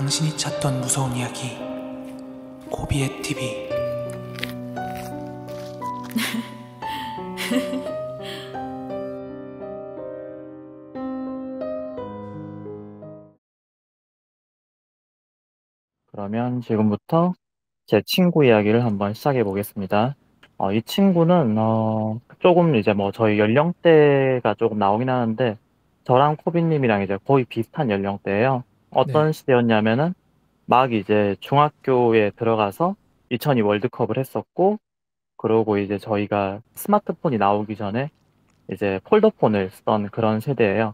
당신이 찾던 무서운 이야기 고비의 TV. 그러면 지금부터 제 친구 이야기를 한번 시작해 보겠습니다. 이 친구는 조금 이제 뭐 저희 연령대가 조금 나오긴 하는데 저랑 코비님이랑 이제 거의 비슷한 연령대예요. 네, 어떤 시대였냐면은 막 이제 중학교에 들어가서 2002 월드컵을 했었고, 그러고 이제 저희가 스마트폰이 나오기 전에 이제 폴더폰을 쓰던 그런 세대예요.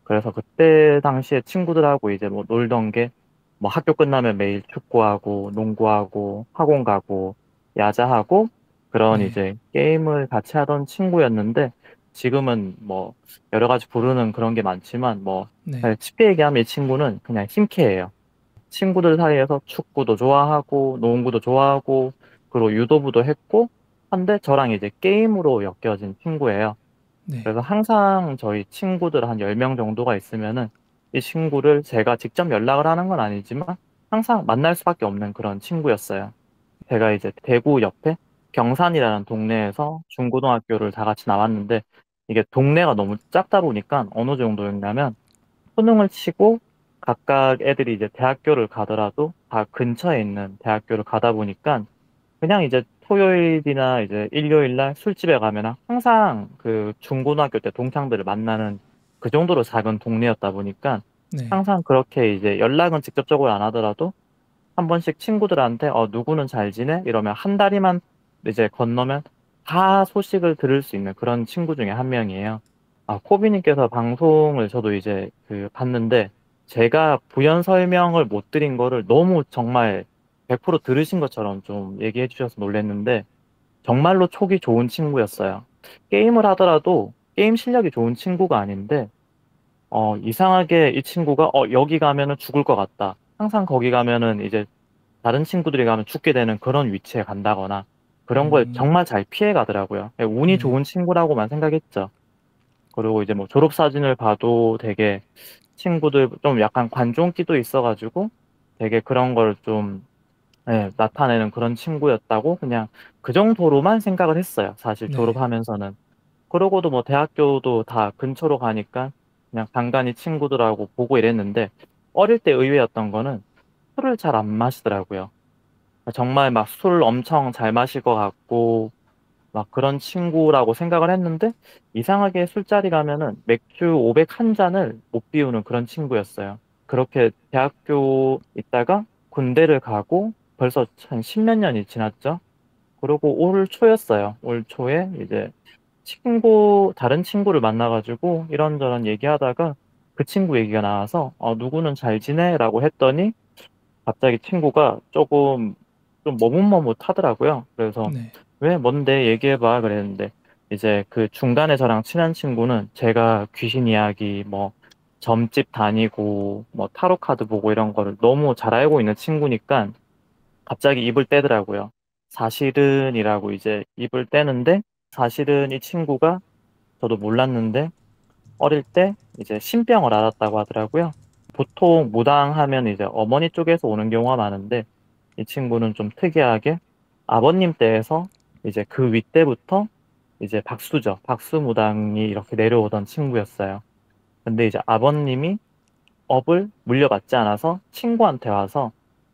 그래서 그때 당시에 친구들하고 이제 뭐 놀던 게 뭐 학교 끝나면 매일 축구하고 농구하고 학원 가고 야자하고 그런 네, 이제 게임을 같이 하던 친구였는데, 지금은 뭐 여러 가지 부르는 그런 게 많지만 뭐 네, 그냥 쉽게 얘기하면 이 친구는 그냥 힘캐예요. 친구들 사이에서 축구도 좋아하고 농구도 좋아하고 그리고 유도부도 했고 한데 저랑 이제 게임으로 엮여진 친구예요. 네, 그래서 항상 저희 친구들 한 10명 정도가 있으면은 이 친구를 제가 직접 연락을 하는 건 아니지만 항상 만날 수밖에 없는 그런 친구였어요. 제가 이제 대구 옆에 경산이라는 동네에서 중고등학교를 다 같이 나왔는데, 이게 동네가 너무 작다 보니까 어느 정도였냐면 수능을 치고 각각 애들이 이제 대학교를 가더라도 다 근처에 있는 대학교를 가다 보니까 그냥 이제 토요일이나 이제 일요일 날 술집에 가면 항상 그 중고등학교 때 동창들을 만나는 그 정도로 작은 동네였다 보니까 네, 항상 그렇게 이제 연락은 직접적으로 안 하더라도 한 번씩 친구들한테 누구는 잘 지내? 이러면 한 다리만 이제 건너면 다 소식을 들을 수 있는 그런 친구 중에 한 명이에요. 코비님께서 방송을 저도 이제 그 봤는데 제가 부연 설명을 못 드린 거를 너무 정말 100% 들으신 것처럼 좀 얘기해 주셔서 놀랐는데, 정말로 촉이 좋은 친구였어요. 게임을 하더라도 게임 실력이 좋은 친구가 아닌데 이상하게 이 친구가 여기 가면은 죽을 것 같다. 항상 거기 가면은 이제 다른 친구들이 가면 죽게 되는 그런 위치에 간다거나 그런 걸 음, 정말 잘 피해 가더라고요. 운이 네, 좋은 친구라고만 생각했죠. 그리고 이제 뭐 졸업 사진을 봐도 되게 친구들 좀 약간 관종기도 있어가지고 되게 그런 걸 좀 나타내는 그런 친구였다고 그냥 그 정도로만 생각을 했어요. 사실 네, 졸업하면서는. 그러고도 뭐 대학교도 다 근처로 가니까 그냥 간간히 친구들하고 보고 이랬는데, 어릴 때 의외였던 거는 술을 잘 안 마시더라고요. 정말 막 술 엄청 잘 마실 것 같고 막 그런 친구라고 생각을 했는데, 이상하게 술자리 가면은 맥주 501잔을 못 비우는 그런 친구였어요. 그렇게 대학교 있다가 군대를 가고 벌써 한 십몇 년이 지났죠. 그리고 올 초였어요. 올 초에 이제 다른 친구를 만나가지고 이런저런 얘기하다가 그 친구 얘기가 나와서 누구는 잘 지내? 라고 했더니 갑자기 친구가 조금 좀 머뭇머뭇하더라고요. 그래서 네, 왜 뭔데 얘기해봐 그랬는데, 이제 그 중간에 저랑 친한 친구는 제가 귀신 이야기 뭐 점집 다니고 뭐 타로 카드 보고 이런 거를 너무 잘 알고 있는 친구니까 갑자기 입을 떼더라고요. 사실은이라고 이제 입을 떼는데, 사실은 이 친구가 저도 몰랐는데 어릴 때 이제 신병을 앓았다고 하더라고요. 보통 무당하면 이제 어머니 쪽에서 오는 경우가 많은데 이 친구는 좀 특이하게 아버님 댁에서 이제 그 윗대부터 이제 박수죠. 박수무당이 이렇게 내려오던 친구였어요. 근데 이제 아버님이 업을 물려받지 않아서 친구한테 와서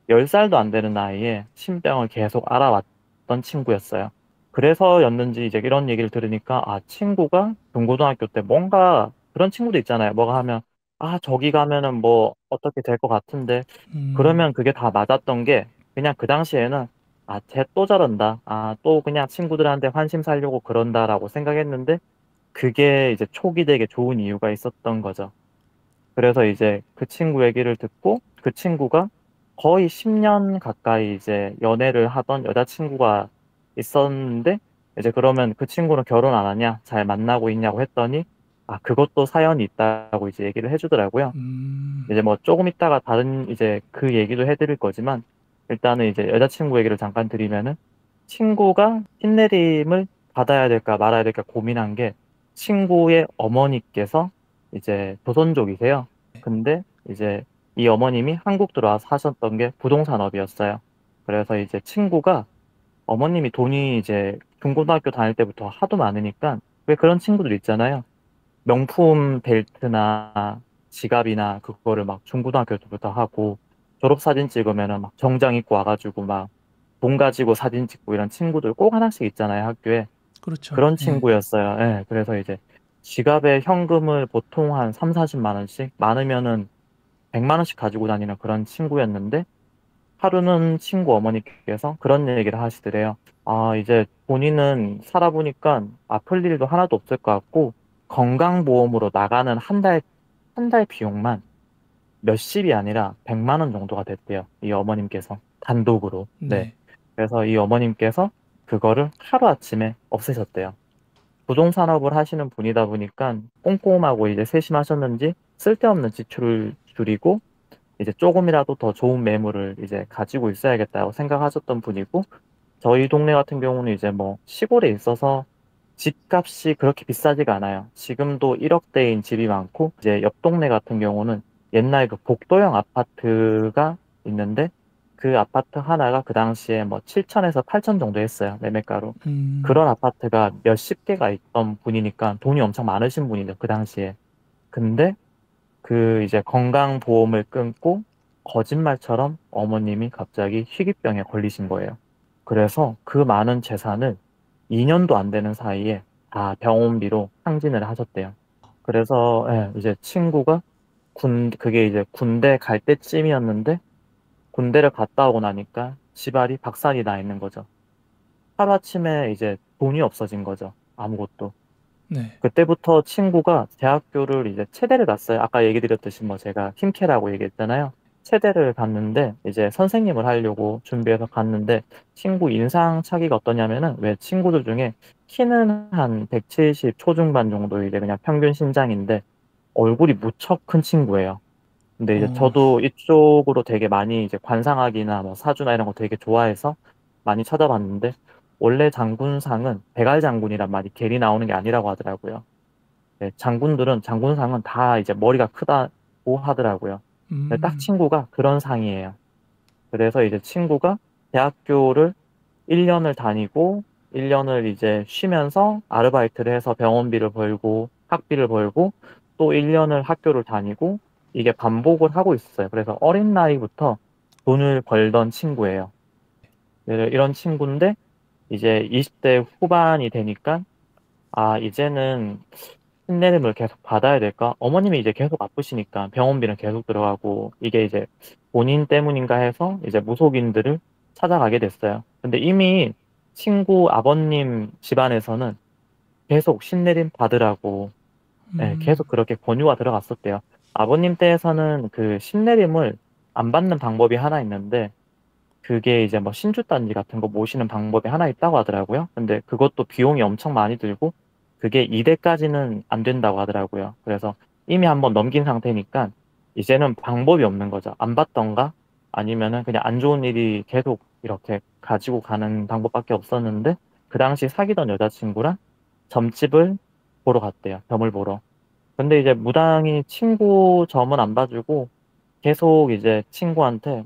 10살도 안 되는 나이에 신병을 계속 알아왔던 친구였어요. 그래서였는지 이제 이런 얘기를 들으니까 친구가 중고등학교 때 뭔가 그런 친구도 있잖아요. 뭐가 하면 저기 가면은 뭐 어떻게 될 것 같은데, 음, 그러면 그게 다 맞았던 게 그냥 그 당시에는 쟤 또 저런다. 또 그냥 친구들한테 환심 살려고 그런다라고 생각했는데, 그게 이제 초기 되게 좋은 이유가 있었던 거죠. 그래서 이제 그 친구 얘기를 듣고 그 친구가 거의 10년 가까이 이제 연애를 하던 여자친구가 있었는데, 이제 그러면 그 친구는 결혼 안 하냐? 잘 만나고 있냐고 했더니 그것도 사연이 있다고 이제 얘기를 해주더라고요. 음, 이제 뭐 조금 있다가 다른 이제 그 얘기도 해드릴 거지만, 일단은 이제 여자친구 얘기를 잠깐 드리면은 친구가 신내림을 받아야 될까 말아야 될까 고민한 게, 친구의 어머니께서 이제 조선족이세요. 근데 이제 이 어머님이 한국 들어와서 하셨던 게 부동산업이었어요. 그래서 이제 친구가 어머님이 돈이 이제 중고등학교 다닐 때부터 하도 많으니까 왜 그런 친구들 있잖아요. 명품 벨트나 지갑이나 그거를 막 중고등학교 때부터 하고 졸업사진 찍으면은 막 정장 입고 와가지고 막 돈 가지고 사진 찍고 이런 친구들 꼭 하나씩 있잖아요, 학교에. 그렇죠. 그런 예. 친구였어요. 예. 그래서 이제 지갑에 현금을 보통 한 3, 40만 원씩, 많으면은 100만 원씩 가지고 다니는 그런 친구였는데 하루는 친구 어머니께서 그런 얘기를 하시더래요. 아, 이제 본인은 살아보니까 아플 일도 하나도 없을 것 같고 건강보험으로 나가는 한 달 비용만 몇십이 아니라 100만 원 정도가 됐대요. 이 어머님께서 단독으로. 네. 네. 그래서 이 어머님께서 그거를 하루아침에 없애셨대요. 부동산업을 하시는 분이다 보니까 꼼꼼하고 이제 세심하셨는지 쓸데없는 지출을 줄이고 이제 조금이라도 더 좋은 매물을 이제 가지고 있어야겠다고 생각하셨던 분이고, 저희 동네 같은 경우는 이제 뭐 시골에 있어서 집값이 그렇게 비싸지가 않아요. 지금도 1억대인 집이 많고, 이제 옆 동네 같은 경우는 옛날 그 복도형 아파트가 있는데, 그 아파트 하나가 그 당시에 뭐 7천에서 8천 정도 했어요, 매매가로. 음. 그런 아파트가 몇십 개가 있던 분이니까 돈이 엄청 많으신 분이죠, 그 당시에. 근데 그 이제 건강보험을 끊고 거짓말처럼 어머님이 갑자기 희귀병에 걸리신 거예요. 그래서 그 많은 재산을 2년도 안 되는 사이에 다 병원비로 탕진을 하셨대요. 그래서 예, 이제 친구가 그게 이제 군대 갈 때쯤이었는데 군대를 갔다 오고 나니까 집안이 박살이 나 있는 거죠. 하루아침에 이제 돈이 없어진 거죠. 아무것도. 네. 그때부터 친구가 대학교를 이제 체대를 갔어요. 아까 얘기 드렸듯이 뭐 제가 힘캐라고 얘기했잖아요. 체대를 갔는데 이제 선생님을 하려고 준비해서 갔는데 친구 인상착의가 어떠냐면은, 왜 친구들 중에 키는 한 170 초중반 정도 이제 그냥 평균 신장인데 얼굴이 무척 큰 친구예요. 근데 이제 어. 저도 이쪽으로 되게 많이 이제 관상학이나 뭐 사주나 이런 거 되게 좋아해서 많이 찾아봤는데, 원래 장군상은 백알 장군이란 말이 괜히 나오는 게 아니라고 하더라고요. 네, 장군상은 다 이제 머리가 크다고 하더라고요. 근데 딱 음. 친구가 그런 상이에요. 그래서 이제 친구가 대학교를 1년을 다니고 1년을 이제 쉬면서 아르바이트를 해서 병원비를 벌고 학비를 벌고 또 1년을 학교를 다니고, 이게 반복을 하고 있었어요. 그래서 어린 나이부터 돈을 벌던 친구예요. 네, 이런 친구인데 이제 20대 후반이 되니까 아, 이제는 신내림을 계속 받아야 될까? 어머님이 이제 계속 아프시니까 병원비는 계속 들어가고, 이게 이제 본인 때문인가 해서 이제 무속인들을 찾아가게 됐어요. 근데 이미 친구 아버님 집안에서는 계속 신내림 받으라고, 예, 음. 계속 그렇게 권유가 들어갔었대요. 아버님 때에서는 그 신내림을 안 받는 방법이 하나 있는데, 그게 이제 뭐 신주단지 같은 거 모시는 방법이 하나 있다고 하더라고요. 근데 그것도 비용이 엄청 많이 들고 그게 2대까지는 안 된다고 하더라고요. 그래서 이미 한번 넘긴 상태니까 이제는 방법이 없는 거죠. 안 받던가 아니면은 그냥 안 좋은 일이 계속 이렇게 가지고 가는 방법밖에 없었는데, 그 당시 사귀던 여자친구랑 점집을 보러 갔대요. 점을 보러. 근데 이제 무당이 친구 점은 안 봐주고 계속 이제 친구한테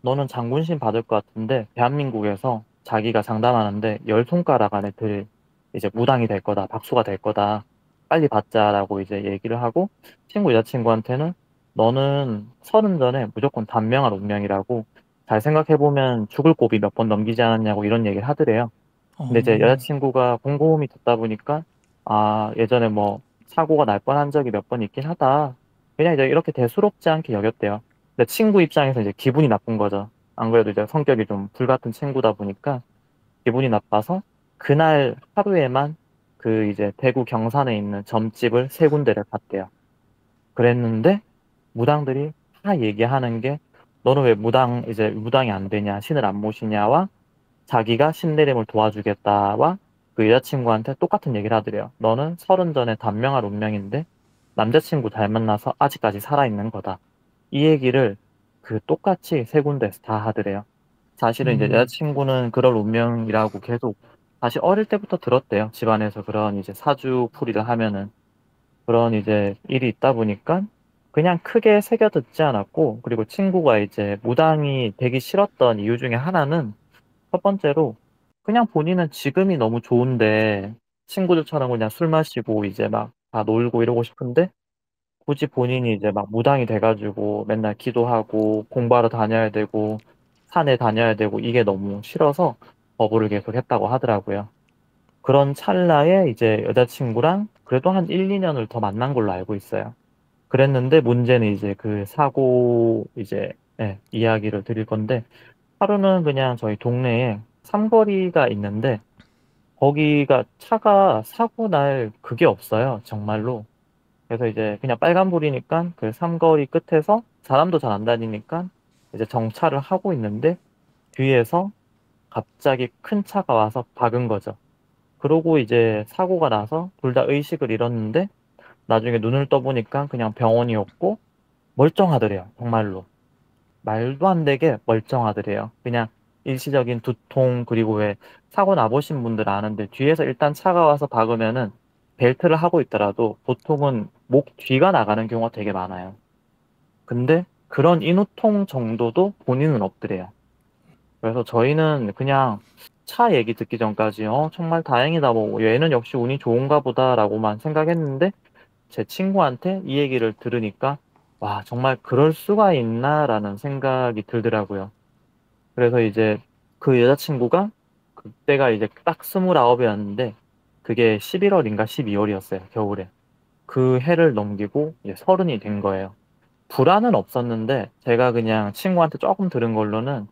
너는 장군신 받을 것 같은데 대한민국에서 자기가 장담하는데 10손가락 안에 들 이제 무당이 될 거다, 박수가 될 거다, 빨리 받자라고 이제 얘기를 하고, 친구 여자친구한테는 너는 30 전에 무조건 단명할 운명이라고, 잘 생각해보면 죽을 고비 몇 번 넘기지 않았냐고 이런 얘기를 하더래요. 근데 이제 어. 여자친구가 곰곰이 듣다 보니까 아, 예전에 뭐 사고가 날 뻔한 적이 몇 번 있긴 하다, 그냥 이제 이렇게 대수롭지 않게 여겼대요. 근데 친구 입장에서 이제 기분이 나쁜 거죠. 안 그래도 이제 성격이 좀 불같은 친구다 보니까 기분이 나빠서 그날 하루에만 그 이제 대구 경산에 있는 점집을 3군데를 갔대요. 그랬는데 무당들이 다 얘기하는 게, 너는 왜 무당이 안 되냐, 신을 안 모시냐와 자기가 신내림을 도와주겠다와 그 여자친구한테 똑같은 얘기를 하더래요. 너는 30 전에 단명할 운명인데 남자친구 잘 만나서 아직까지 살아있는 거다. 이 얘기를 그 똑같이 3군데에서 다 하더래요. 사실은 이제 음. 여자친구는 그럴 운명이라고 계속 다시 어릴 때부터 들었대요. 집안에서 그런 이제 사주풀이를 하면은 그런 이제 일이 있다 보니까 그냥 크게 새겨듣지 않았고, 그리고 친구가 이제 무당이 되기 싫었던 이유 중에 하나는 첫 번째로 그냥 본인은 지금이 너무 좋은데 친구들처럼 그냥 술 마시고 이제 막 다 놀고 이러고 싶은데 굳이 본인이 이제 막 무당이 돼가지고 맨날 기도하고 공부하러 다녀야 되고 산에 다녀야 되고 이게 너무 싫어서 거부를 계속 했다고 하더라고요. 그런 찰나에 이제 여자친구랑 그래도 한 1, 2년을 더 만난 걸로 알고 있어요. 그랬는데 문제는 이제 그 사고 이제 이야기를 드릴 건데 하루는 그냥 저희 동네에 삼거리가 있는데 거기가 차가 사고 날 그게 없어요. 정말로. 그래서 이제 그냥 빨간불이니까 그 삼거리 끝에서 사람도 잘 안 다니니까 이제 정차를 하고 있는데 뒤에서 갑자기 큰 차가 와서 박은 거죠. 그러고 이제 사고가 나서 둘 다 의식을 잃었는데 나중에 눈을 떠보니까 그냥 병원이었고 멀쩡하더래요. 정말로. 말도 안 되게 멀쩡하더래요. 그냥 일시적인 두통, 그리고 왜 사고 나보신 분들 아는데 뒤에서 일단 차가 와서 박으면은 벨트를 하고 있더라도 보통은 목 뒤가 나가는 경우가 되게 많아요. 근데 그런 인후통 정도도 본인은 없더래요. 그래서 저희는 그냥 차 얘기 듣기 전까지 정말 다행이다 뭐 얘는 역시 운이 좋은가 보다라고만 생각했는데 제 친구한테 이 얘기를 들으니까 와 정말 그럴 수가 있나라는 생각이 들더라고요. 그래서 이제 그 여자친구가 그때가 이제 딱 29이었는데 그게 11월인가 12월이었어요. 겨울에. 그 해를 넘기고 이제 30이 된 거예요. 불안은 없었는데 제가 그냥 친구한테 조금 들은 걸로는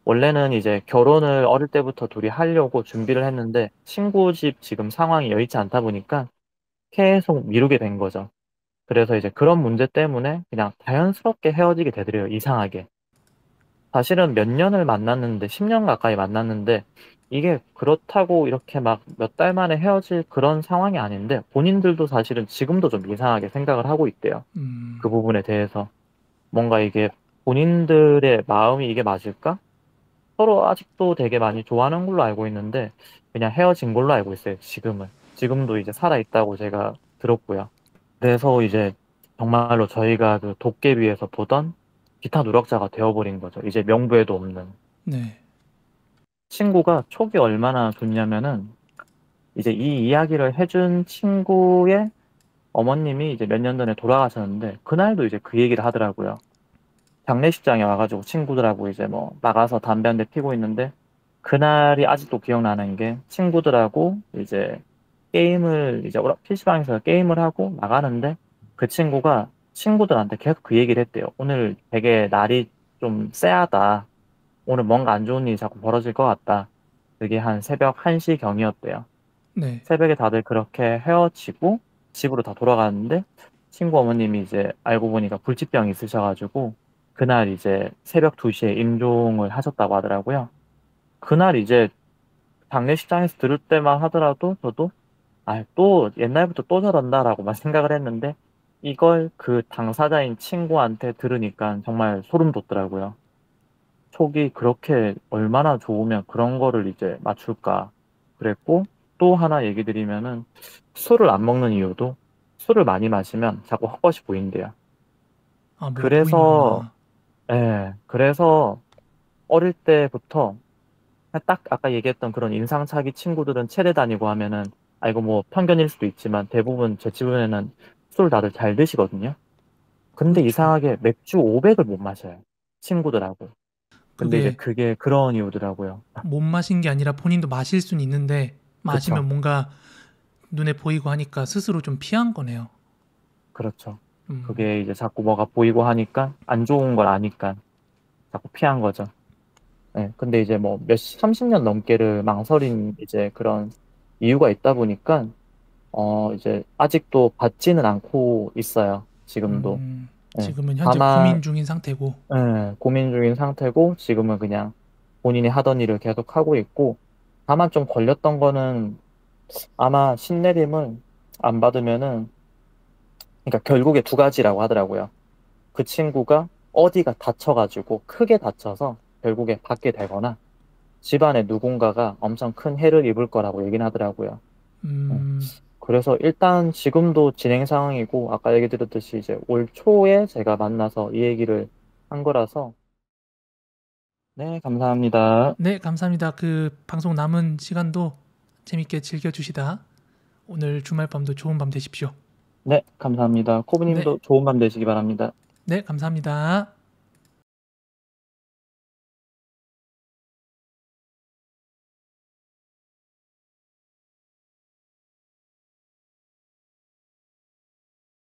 원래는 이제 결혼을 어릴 때부터 둘이 하려고 준비를 했는데 친구 집 지금 상황이 여의치 않다 보니까 계속 미루게 된 거죠. 그래서 이제 그런 문제 때문에 그냥 자연스럽게 헤어지게 되더래요. 이상하게. 사실은 몇 년을 만났는데 10년 가까이 만났는데 이게 그렇다고 이렇게 막 몇 달 만에 헤어질 그런 상황이 아닌데 본인들도 사실은 지금도 좀 이상하게 생각을 하고 있대요. 그 부분에 대해서. 뭔가 이게 본인들의 마음이 이게 맞을까? 서로 아직도 되게 많이 좋아하는 걸로 알고 있는데 그냥 헤어진 걸로 알고 있어요, 지금은. 지금도 이제 살아있다고 제가 들었고요. 그래서 이제 정말로 저희가 그 도깨비에서 보던 기타 누락자가 되어버린 거죠. 이제 명부에도 없는. 네. 친구가 촉이 얼마나 좋냐면은 이제 이 이야기를 해준 친구의 어머님이 이제 몇 년 전에 돌아가셨는데 그날도 이제 그 얘기를 하더라고요. 장례식장에 와가지고 친구들하고 이제 뭐 나가서 담배 한 대 피고 있는데 그날이 아직도 기억나는 게 친구들하고 이제 게임을 이제 PC방에서 게임을 하고 나가는데 그 친구가 친구들한테 계속 그 얘기를 했대요. 오늘 되게 날이 좀 쎄하다. 오늘 뭔가 안 좋은 일이 자꾸 벌어질 것 같다. 그게 한 새벽 1시 경이었대요. 네. 새벽에 다들 그렇게 헤어지고 집으로 다 돌아가는데 친구 어머님이 이제 알고 보니까 불치병이 있으셔가지고 그날 이제 새벽 2시에 임종을 하셨다고 하더라고요. 그날 이제 장례식장에서 들을 때만 하더라도 저도 또 옛날부터 또 저런다라고만 생각을 했는데 이걸 그 당사자인 친구한테 들으니까 정말 소름 돋더라고요. 촉이 그렇게 얼마나 좋으면 그런 거를 이제 맞출까 그랬고 또 하나 얘기 드리면은 술을 안 먹는 이유도 술을 많이 마시면 자꾸 헛것이 보인대요. 아, 뭐가 그래서 보이는구나. 그래서 어릴 때부터 딱 아까 얘기했던 그런 인상착의 친구들은 체대 다니고 하면은 이거 뭐 편견일 수도 있지만 대부분 제 주변에는 술 다들 잘 드시거든요. 근데 그렇죠. 이상하게 맥주 500을 못 마셔요. 친구들하고. 근데 이제 그게 그게 그런 이유더라고요. 못 마신 게 아니라 본인도 마실 수는 있는데 그쵸. 마시면 뭔가 눈에 보이고 하니까 스스로 좀 피한 거네요. 그렇죠. 음, 그게 이제 자꾸 뭐가 보이고 하니까 안 좋은 걸 아니까 자꾸 피한 거죠. 네, 근데 이제 뭐 30년 넘게를 망설인 이제 그런 이유가 있다 보니까 이제 아직도 받지는 않고 있어요. 지금도. 예. 지금은 현재 다만 고민 중인 상태고. 고민 중인 상태고 지금은 그냥 본인이 하던 일을 계속 하고 있고 다만 좀 걸렸던 거는 아마 신내림을 안 받으면은 그러니까 결국에 두 가지라고 하더라고요. 그 친구가 어디가 다쳐가지고 크게 다쳐서 결국에 받게 되거나 집안에 누군가가 엄청 큰 해를 입을 거라고 얘기는 하더라고요. 예. 음, 그래서 일단 지금도 진행 상황이고 아까 얘기 드렸듯이 이제 올 초에 제가 만나서 이 얘기를 한 거라서 네, 감사합니다. 네, 감사합니다. 그 방송 남은 시간도 재밌게 즐겨주시다. 오늘 주말 밤도 좋은 밤 되십시오. 네, 감사합니다. 네, 코브님도 좋은 밤 되시기 바랍니다. 네, 감사합니다.